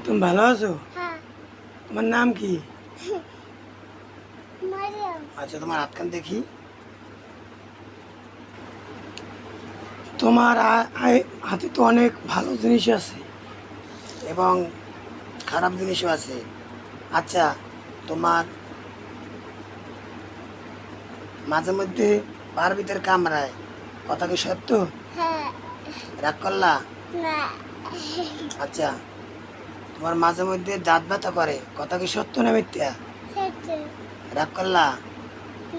তুমি ভালো আছো? হ্যাঁ। তোমার নাম কি? মারিয়াম। আচ্ছা, তোমার হাতখান দেখি। তোমার হাতে তো অনেক ভালো জিনিস আছে এবং খারাপ জিনিসও আছে। আচ্ছা, তোমার মাঝে মধ্যে পার ভিতরে কামড়ায়, কথা কি সত্য? হ্যাঁ। রাগ করলা? না। আচ্ছা, তোমার মাঝে মধ্যে দাঁত ব্যথা করে, কথা কি সত্য না মিথ্যা? সত্য। রাগ করলা?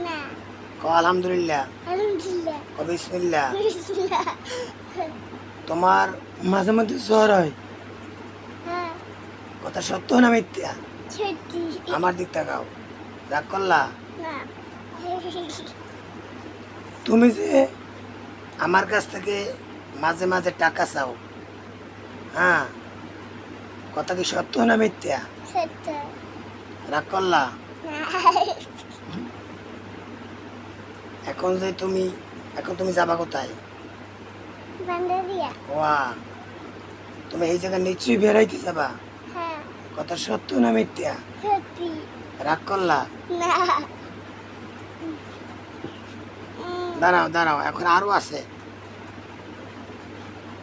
না। ক আলহামদুলিল্লাহ, আলহামদুলিল্লাহ। ক বিসমিল্লাহ। বিসমিল্লাহ। তোমার মাঝে মধ্যে জ্বর হয়, হ্যাঁ। কথা সত্য না মিথ্যা? সত্যি। আমার দিক তাকাও। রাগ করলা? না। তুমি যে আমার কাছ থেকে মাঝে মাঝে টাকা চাও, হ্যাঁ, কথা কি সত্য না মিথ্যা? সত্য। রাগ করলা? না। এখন যে তুমি এখন তুমি যাবা কোথায়? বান্দারিয়া। ওয়া, তুমি এই জায়গায় নিশ্চয়ই বেড়াইতে যাবা, হ্যাঁ। কথা সত্য না মিথ্যা? সত্যি। রাগ করলা? না। দাঁড়াও দাঁড়াও, এখন আরো আছে।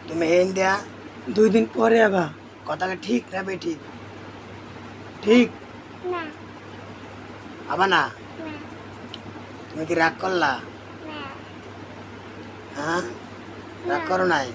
তুমি ইন্ডিয়া 2 দিন পরে আবা, কথাটা ঠিক না বেঠিক? ঠিক? না। আবা না? না। তুমি কি রাগ করলা? না। হ্যাঁ, রাগ করো নাই?